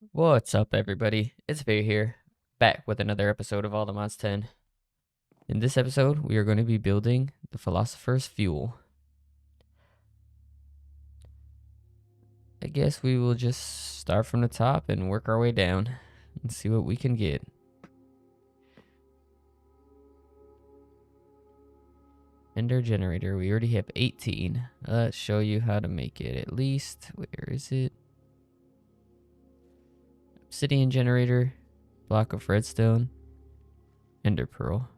What's up, everybody? It's Faye here, back with another episode of All the Mods 10. In this episode, we are going to be building the Philosopher's Fuel. I guess we will just start from the top and work our way down and see what we can get. Ender generator, we already have 18. Let's show you how to make it at least. Where is it? Obsidian generator, block of redstone, ender pearl.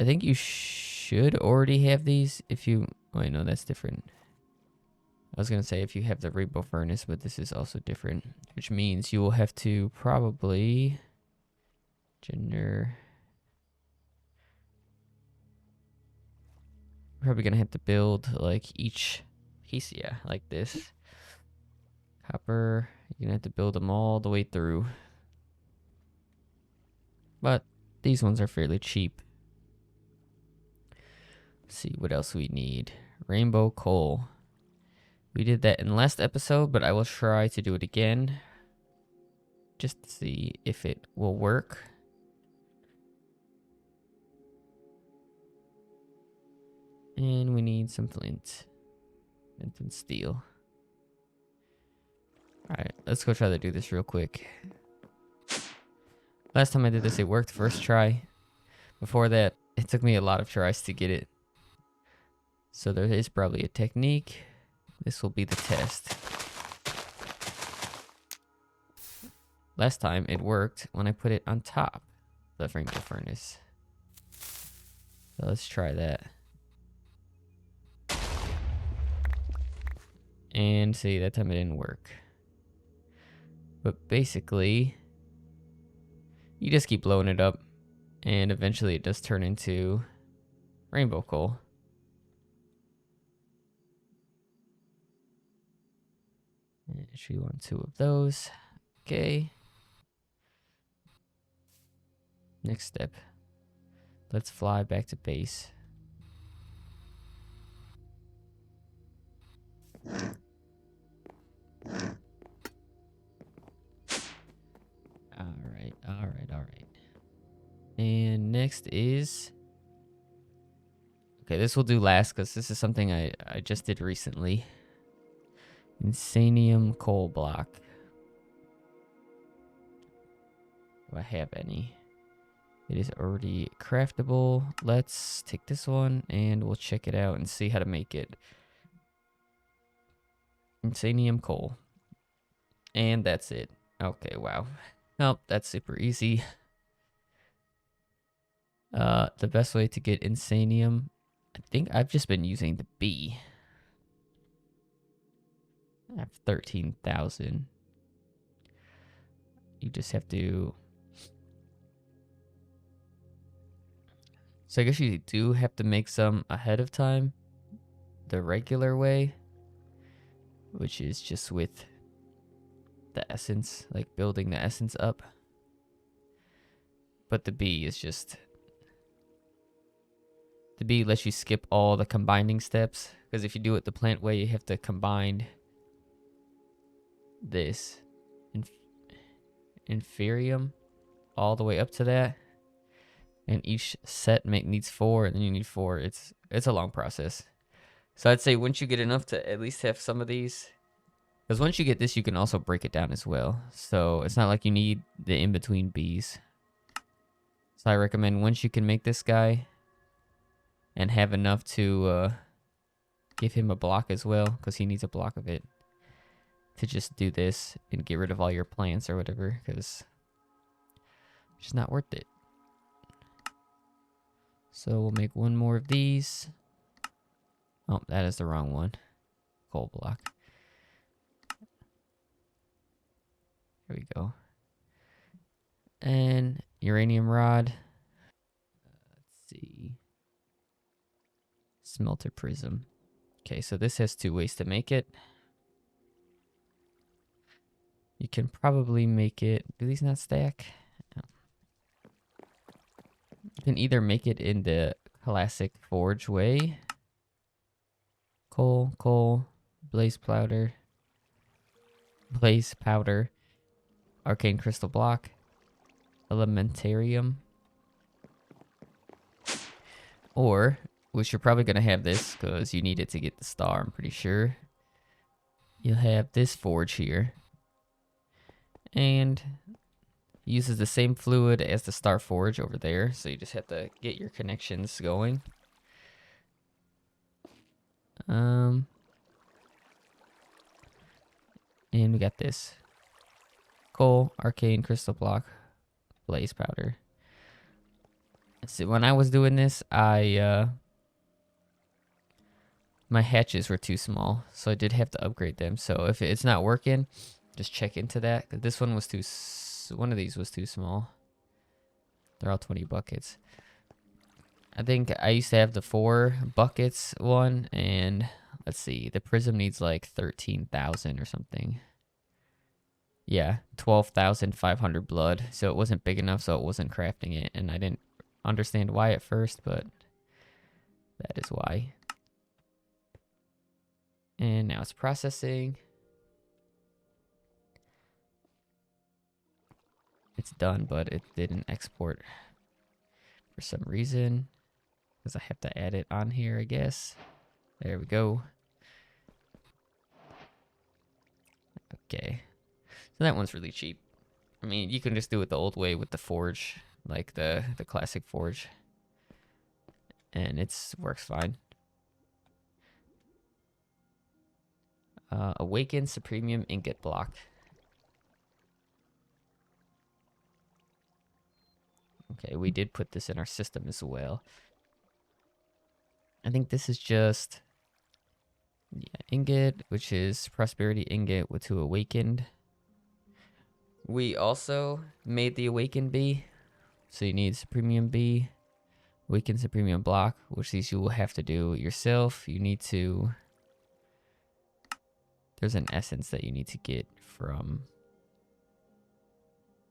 I think you should already have these if you... Wait, no, that's different. I was going to say if you have the rainbow furnace, but this is also different, which means you will have to probably... Probably going to have to build like each piece, yeah, like this. Copper, you're going to have to build them all the way through. But these ones are fairly cheap. Let's see what else we need. Rainbow coal. We did that in last episode, but I will try to do it again. Just to see if it will work. And we need some flint. Flint and steel. Alright, let's go try to do this real quick. Last time I did this, it worked first try. Before that, it took me a lot of tries to get it. So there is probably a technique. This will be the test. Last time it worked when I put it on top of the rainbow furnace. So let's try that. And see, that time it didn't work. But basically, you just keep blowing it up, and eventually it does turn into rainbow coal. And we want 2 of those. Okay. Next step. Let's fly back to base. Alright. And next is... Okay, this will do last because this is something I just did recently. Insanium coal block. Do I have any? It is already craftable. Let's take this one and we'll check it out and see how to make it. Insanium coal. And that's it. Okay, wow. Nope, that's super easy. The best way to get insanium, I think I've just been using the bee. I have 13,000. You just have to... So I guess you do have to make some ahead of time. The regular way. Which is just with the essence. Like building the essence up. But the bee is just... The bee lets you skip all the combining steps. Because if you do it the plant way, you have to combine this inferium all the way up to that. And each set needs 4, and then you need 4. It's a long process. So I'd say once you get enough to at least have some of these, because once you get this, you can also break it down as well. So it's not like you need the in-between bees. So I recommend once you can make this guy and have enough to give him a block as well, because he needs a block of it, to just do this and get rid of all your plants or whatever, because it's just not worth it. So we'll make 1 more of these. Oh, that is the wrong one. Coal block. There we go. And uranium rod. Let's see. Smelter prism. Okay, so this has 2 ways to make it. You can probably make it... Do these not stack? No. You can either make it in the classic forge way. Coal, blaze powder, blaze powder, arcane crystal block, elementarium, or which you're probably gonna have this because you need it to get the star. I'm pretty sure you'll have this forge here, and uses the same fluid as the star forge over there. So you just have to get your connections going. And we got this coal, arcane crystal block, blaze powder. So when I was doing this, my hatches were too small, so I did have to upgrade them. So if it's not working, just check into that. 'Cause this one was one of these was too small. They're all 20 buckets. I think I used to have the 4 buckets one, and let's see, the prism needs like 13,000 or something. Yeah, 12,500 blood. So it wasn't big enough, so it wasn't crafting it, and I didn't understand why at first, but that is why. And now it's processing. It's done, but it didn't export for some reason, because I have to add it on here, I guess. There we go. Okay. So that one's really cheap. I mean, you can just do it the old way with the forge, like the classic forge. And it works fine. Awaken Supremium Ingot Block. Okay, we did put this in our system as well. I think this is just ingot, which is prosperity ingot with 2 awakened. We also made the awakened bee, so you need Supremium bee, awaken Supremium block, which these you will have to do yourself. You need to. There's an essence that you need to get from.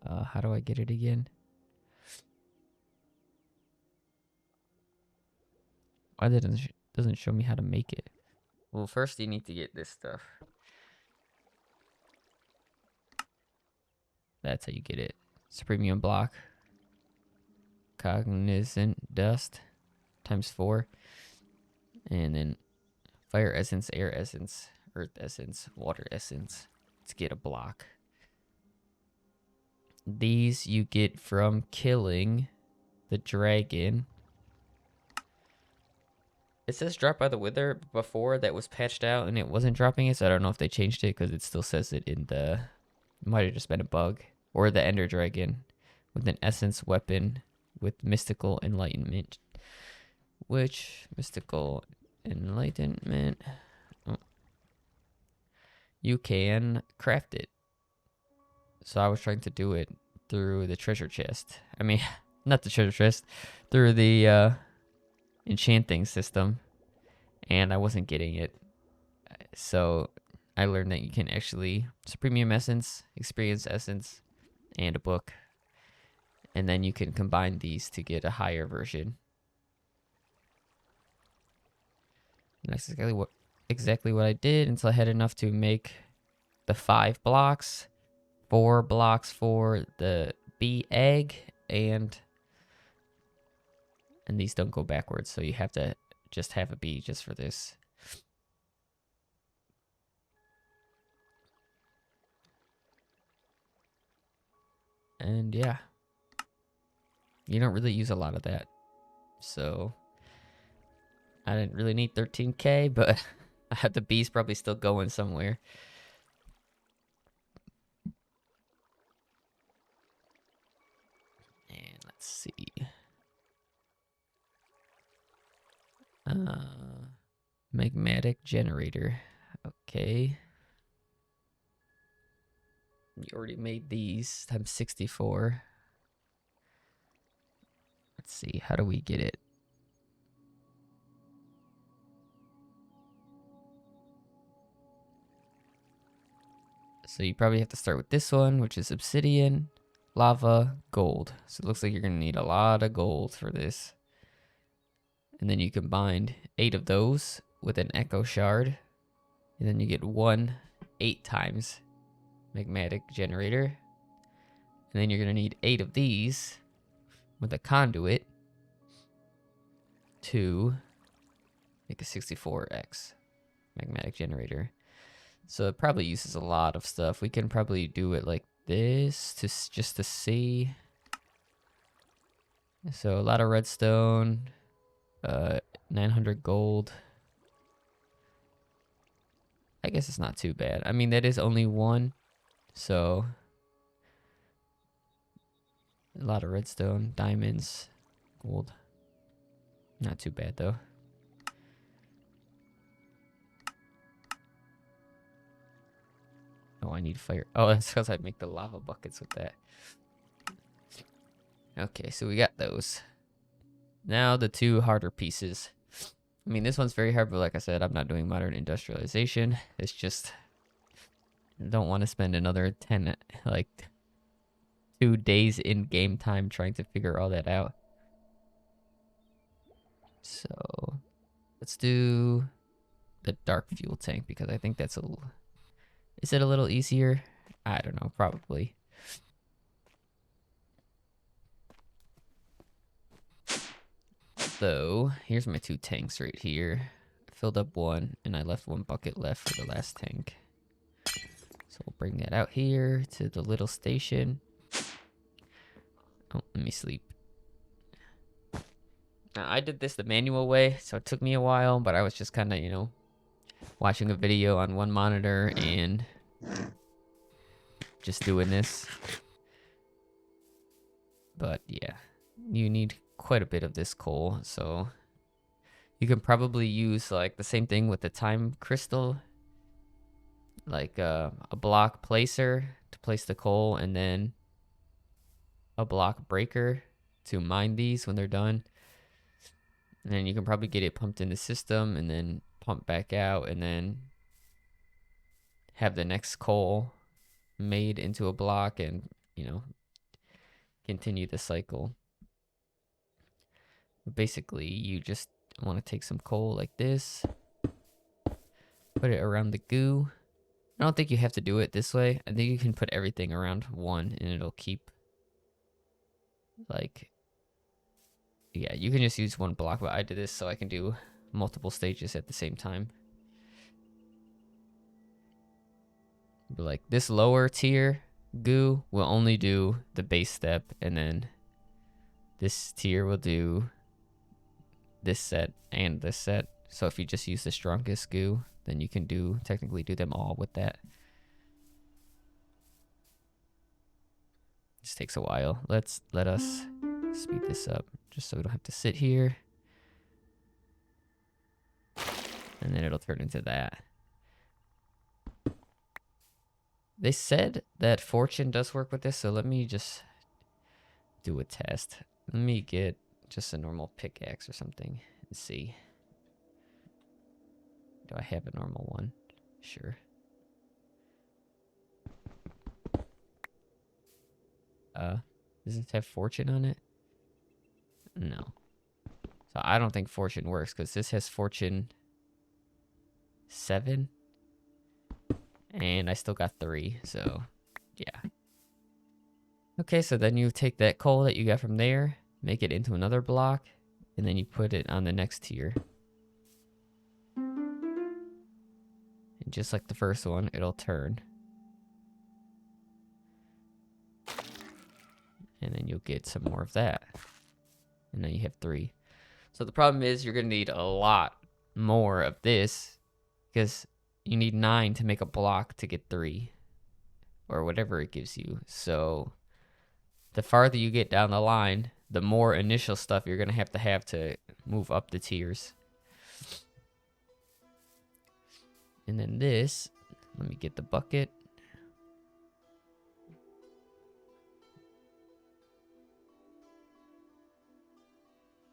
How do I get it again? Why doesn't show me how to make it? Well, first you need to get this stuff. That's how you get it. Supremium block. Cognizant dust times 4. And then fire essence, air essence, earth essence, water essence to get a block. These you get from killing the dragon. It says drop by the wither. Before that was patched out and it wasn't dropping it, so I don't know if they changed it because it still says it in the. It might have just been a bug. Or the ender dragon with an essence weapon with mystical enlightenment. Which mystical enlightenment? Oh. You can craft it. So I was trying to do it through the treasure chest. I mean, not the treasure chest, through the enchanting system, and I wasn't getting it. So I learned that you can actually Supremium essence, experience essence, and a book, and then you can combine these to get a higher version. And that's exactly what I did until I had enough to make the 5 blocks, 4 blocks for the bee egg, and these don't go backwards, so you have to just have a bee just for this. And yeah, you don't really use a lot of that, so I didn't really need 13k, but I have the bees probably still going somewhere. And let's see. Magmatic generator. Okay. You already made these times 64. Let's see. How do we get it? So you probably have to start with this one, which is obsidian, lava, gold. So it looks like you're going to need a lot of gold for this. And then you combine 8 of those with an echo shard. And then you get 1 8 times. magmatic generator. And then you're going to need 8 of these with a conduit to make a 64x magmatic generator. So it probably uses a lot of stuff. We can probably do it like this just to see. So a lot of redstone, 900 gold. I guess it's not too bad. I mean, that is only one, so a lot of redstone, diamonds, gold. Not too bad though. Oh, I need fire. Oh, that's because I make the lava buckets with that. Okay, so we got those. Now the 2 harder pieces. I mean, this one's very hard, but like I said, I'm not doing modern industrialization. It's just, I don't want to spend another 2 days in game time trying to figure all that out. So let's do the dark fuel tank because I think that's is it a little easier? I don't know, probably. So here's my 2 tanks right here. I filled up one and I left 1 bucket left for the last tank. So we'll bring that out here to the little station. Oh, let me sleep. Now, I did this the manual way, so it took me a while, but I was just kind of, you know, watching a video on one monitor and just doing this. But yeah, you need quite a bit of this coal, so you can probably use like the same thing with the time crystal, like a block placer to place the coal, and then a block breaker to mine these when they're done. And then you can probably get it pumped in the system and then pump back out and then have the next coal made into a block and, you know, continue the cycle. But basically, you just want to take some coal like this, put it around the goo. I don't think you have to do it this way. I think you can put everything around one and it'll keep, like, yeah, you can just use 1 block, but I did this so I can do multiple stages at the same time. But like this lower tier goo will only do the base step, and then this tier will do this set and this set. So if you just use the strongest goo, then you can technically do them all with that. This takes a while. Let us speed this up just so we don't have to sit here. And then it'll turn into that. They said that fortune does work with this, so let me just do a test. Let me get just a normal pickaxe or something and see. Do I have a normal one? Sure. Does it have fortune on it? No. So I don't think fortune works because this has fortune 7. And I still got 3, so yeah. Okay, so then you take that coal that you got from there, make it into another block, and then you put it on the next tier. And just like the first one, it'll turn. And then you'll get some more of that. And then you have 3. So the problem is you're going to need a lot more of this because you need 9 to make a block to get 3 or whatever it gives you. So the farther you get down the line, the more initial stuff you're going to have to move up the tiers. And then this, let me get the bucket.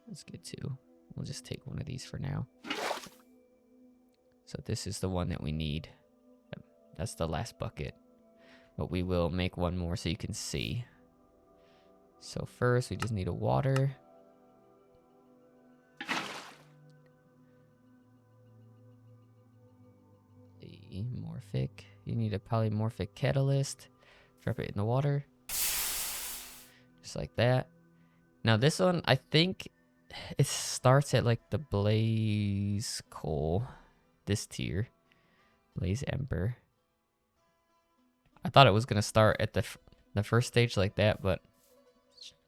Let's get 2. We'll just take one of these for now. So this is the one that we need. That's the last bucket. But we will make one more so you can see. So first, we just need a water. The morphic. You need a polymorphic catalyst. Drop it in the water. Just like that. Now this one, I think it starts at like the blaze coal. This tier. Blaze ember. I thought it was going to start at the first stage like that, but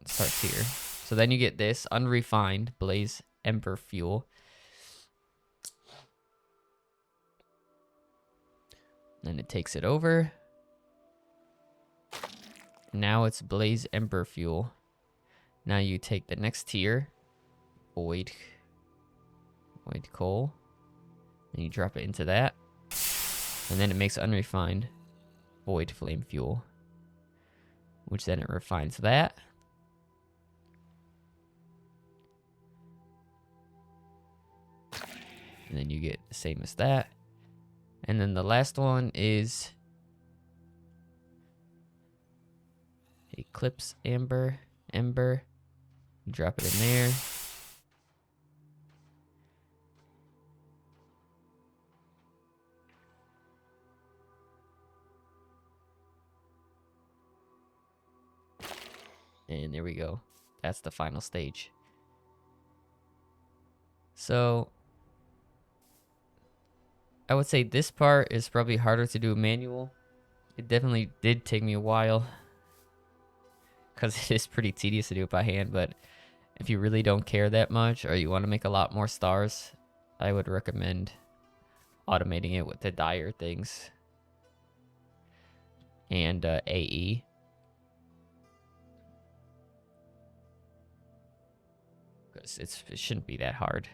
it starts here. So then you get this unrefined blaze ember fuel. Then it takes it over. Now it's blaze ember fuel. Now you take the next tier, void coal, and you drop it into that. And then it makes unrefined void flame fuel, which then it refines that. And then you get the same as that. And then the last one is eclipse ember. You drop it in there. And there we go. That's the final stage. So I would say this part is probably harder to do manual. It definitely did take me a while, because it is pretty tedious to do it by hand. But if you really don't care that much, or you want to make a lot more stars, I would recommend automating it with the dyer things and AE. Because it shouldn't be that hard.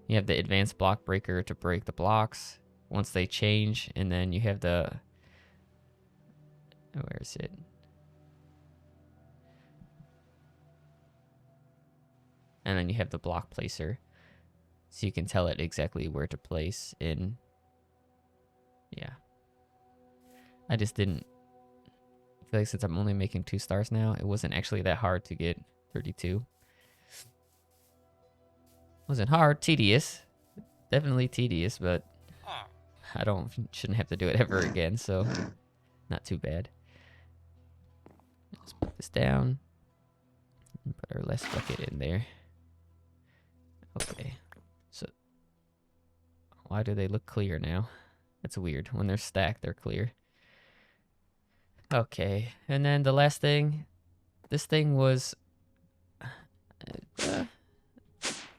You have the advanced block breaker to break the blocks once they change, and then you have the, where is it? And then you have the block placer, so you can tell it exactly where to place in. Yeah. I just didn't I feel like since I'm only making 2 stars now, it wasn't actually that hard to get 32. Wasn't hard, tedious. Definitely tedious, but I shouldn't have to do it ever again, so not too bad. Let's put this down and put our last bucket in there. Okay, so why do they look clear now? That's weird. When they're stacked, they're clear. Okay, and then the last thing, this thing was,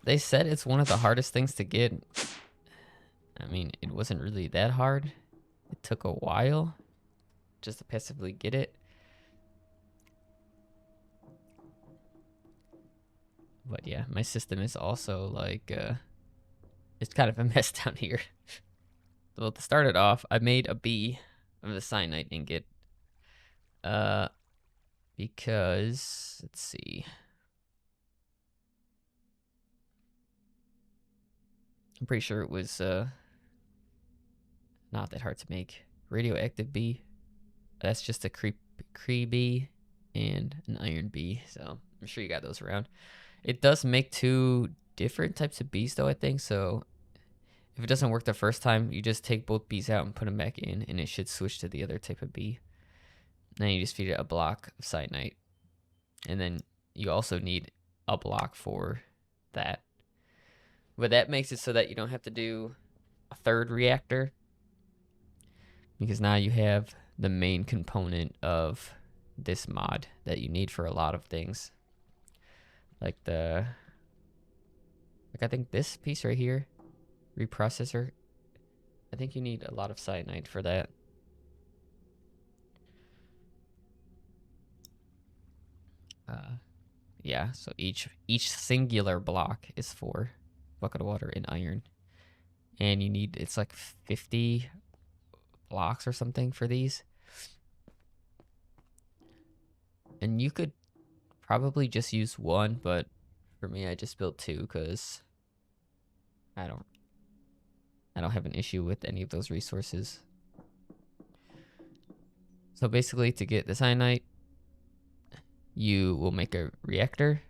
they said it's one of the hardest things to get. I mean, it wasn't really that hard. It took a while just to passively get it. But yeah, my system is also like, it's kind of a mess down here. Well, to start it off, I made a B of the cyanide ingot. Because, let's see. I'm pretty sure it was, not that hard to make. Radioactive B. That's just a Cree B and an iron B. So I'm sure you got those around. It does make 2 different types of Bs though, I think. So if it doesn't work the first time, you just take both Bs out and put them back in, and it should switch to the other type of B. Then you just feed it a block of cyanide. And then you also need a block for that. But that makes it so that you don't have to do a 3rd reactor, because now you have the main component of this mod that you need for a lot of things. Like I think this piece right here, reprocessor, I think you need a lot of cyanide for that. Yeah, so each singular block is for bucket of water and iron. And you need, it's like 50 blocks or something for these. And you could probably just use 1, but for me I just built 2 because I don't have an issue with any of those resources. So basically, to get the cyanide, you will make a reactor.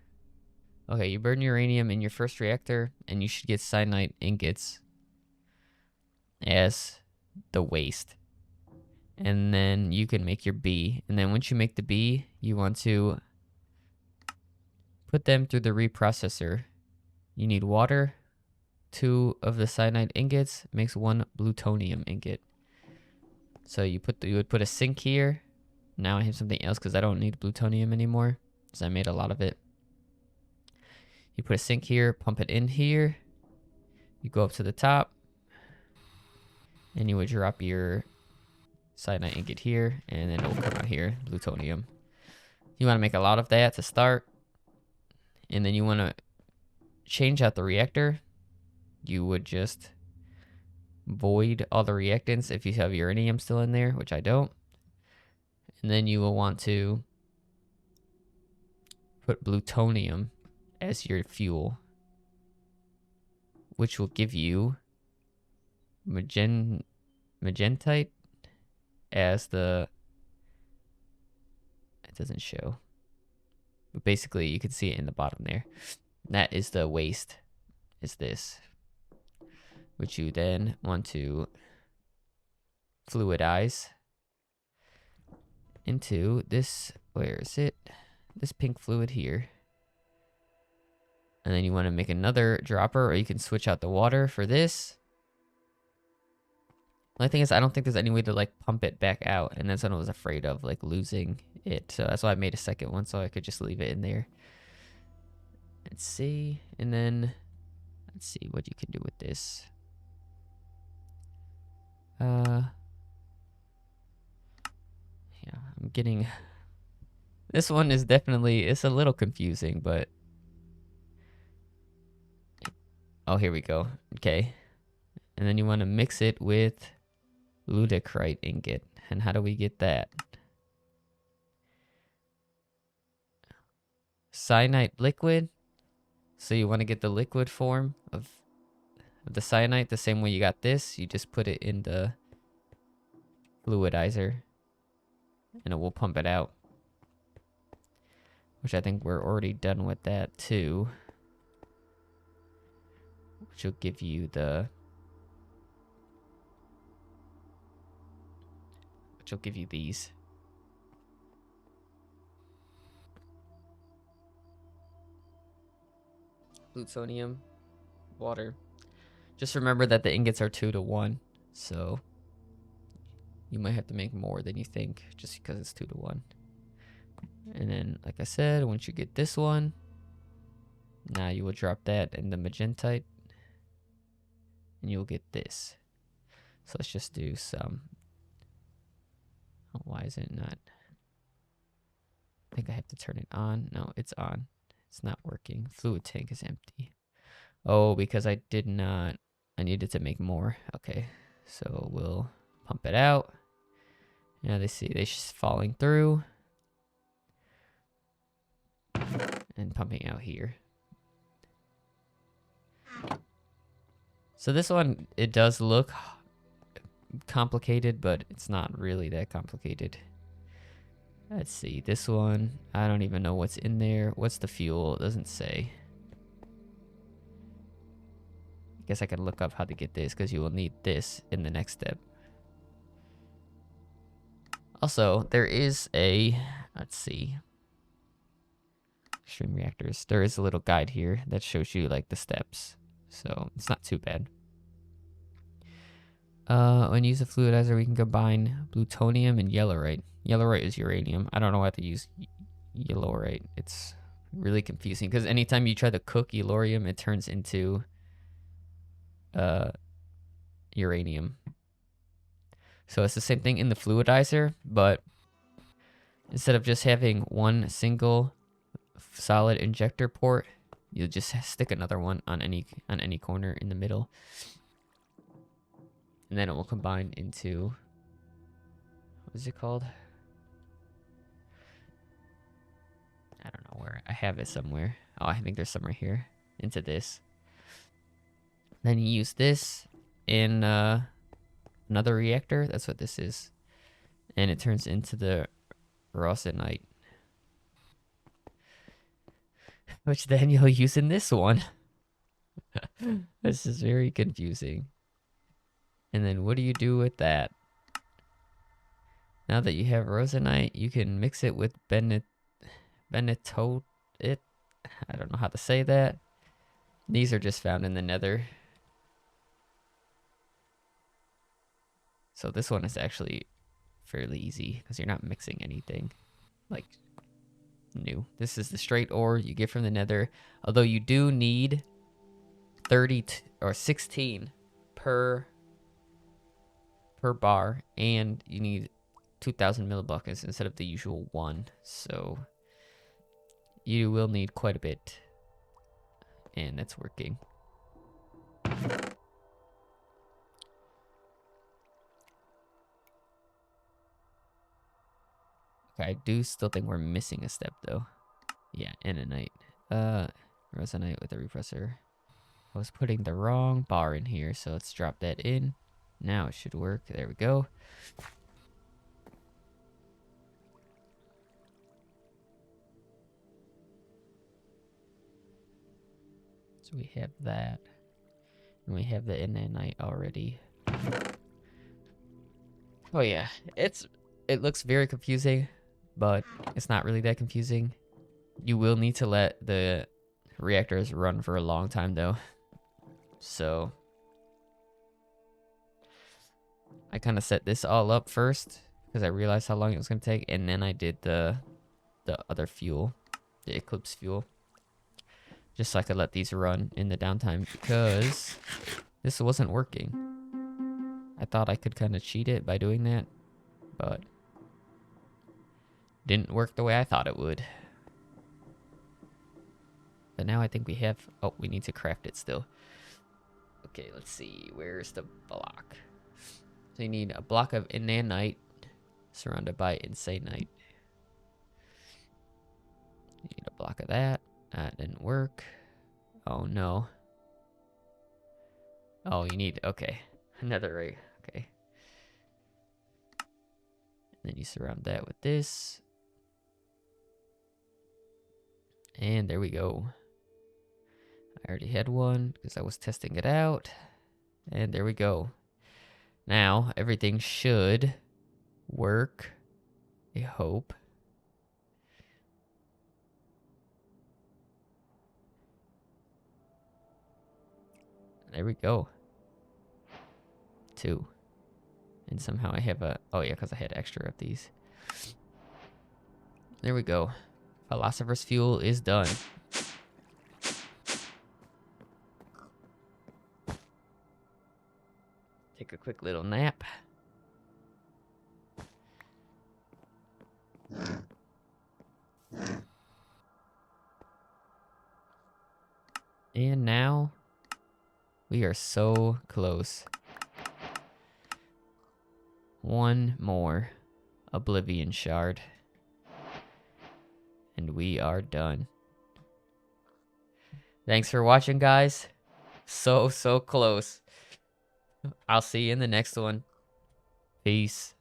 Okay, you burn uranium in your first reactor, and you should get cyanide ingots as the waste. And then you can make your B. And then once you make the B, you want to put them through the reprocessor. You need water. 2 of the cyanide ingots makes 1 plutonium ingot. So you would put a sink here. Now I have something else because I don't need plutonium anymore, because I made a lot of it. You put a sink here, pump it in here. You go up to the top, and you would drop your cyanide ingot here, and then it will come out here, plutonium. You want to make a lot of that to start, and then you want to change out the reactor. You would just void all the reactants if you have uranium still in there, which I don't. And then you will want to put plutonium as your fuel, which will give you magentite as the, it doesn't show, but basically you can see it in the bottom there. That is the waste, is this, which you then want to fluidize into this, where is it? This pink fluid here. And then you want to make another dropper, or you can switch out the water for this. The only thing is, I don't think there's any way to like pump it back out, and that's what I was afraid of, like losing it. So that's why I made a second one, so I could just leave it in there. Let's see, and then let's see what you can do with this. Yeah, I'm getting. This one is definitely, it's a little confusing, but oh, here we go. Okay, and then you want to mix it with ludicrite ingot. And how do we get that? Cyanide liquid. So you want to get the liquid form of the cyanide the same way you got this. You just put it in the fluidizer, and it will pump it out. Which I think we're already done with that too. Which will give you the... Which will give you these. Plutonium, water. Just remember that the ingots are 2 to 1. So you might have to make more than you think just because it's 2 to 1. And then, like I said, once you get this one, now you will drop that in the magentite, and you'll get this. So let's just do some. Oh, why is it not? I think I have to turn it on. No, it's on. It's not working. Fluid tank is empty. Oh, because I did not. I needed to make more. Okay, so we'll pump it out. Now they see they're just falling through and pumping out here. So this one, it does look complicated, but it's not really that complicated. Let's see, this one, I don't even know what's in there. What's the fuel? It doesn't say. I guess I can look up how to get this, because you will need this in the next step. Also, there is a, let's see, extreme reactors. There is a little guide here that shows you like the steps, so it's not too bad. When you use a fluidizer, we can combine plutonium and yellowite. Yellowite is uranium. I don't know why to use yellowite. It's really confusing because anytime you try to cook yellorium, it turns into uranium. So it's the same thing in the fluidizer, but instead of just having one single solid injector port, you'll just stick another one on any corner in the middle. And then it will combine into, what is it called? I don't know where. I have it somewhere. Oh, I think there's some right here. Into this. Then you use this in another reactor. That's what this is. And it turns into the rosenite, which then you'll use in this one. This is very confusing. And then what do you do with that? Now that you have rosenite, you can mix it with benitote. I don't know how to say that. These are just found in the nether. So this one is actually fairly easy because you're not mixing anything like new. This is the straight ore you get from the nether. Although you do need 30 or 16 per bar, and you need 2,000 millibuckets instead of the usual 1. So you will need quite a bit, and that's working. Okay, I do still think we're missing a step though. Yeah, Enanite. Rosenite with a repressor. I was putting the wrong bar in here, so let's drop that in. Now it should work. There we go. So we have that. And we have the Enanite already. Oh yeah, it looks very confusing, but it's not really that confusing. You will need to let the reactors run for a long time though. So I kind of set this all up first because I realized how long it was going to take, and then I did the other fuel, the Eclipse fuel, just so I could let these run in the downtime because this wasn't working. I thought I could kind of cheat it by doing that, but didn't work the way I thought it would. But now I think we have... Oh, we need to craft it still. Okay, let's see. Where's the block? So you need a block of Enanite surrounded by Insanite. You need a block of that. That didn't work. Oh, no. Oh, you need... Okay. Another ray. Okay. And then you surround that with this. And there we go. I already had one because I was testing it out. And there we go. Now, everything should work. I hope. There we go. 2. And somehow I have a... Oh, yeah, because I had extra of these. There we go. Philosopher's fuel is done. Take a quick little nap. And now we are so close. One more Oblivion shard. And we are done. Thanks for watching, guys. So close. I'll see you in the next one. Peace.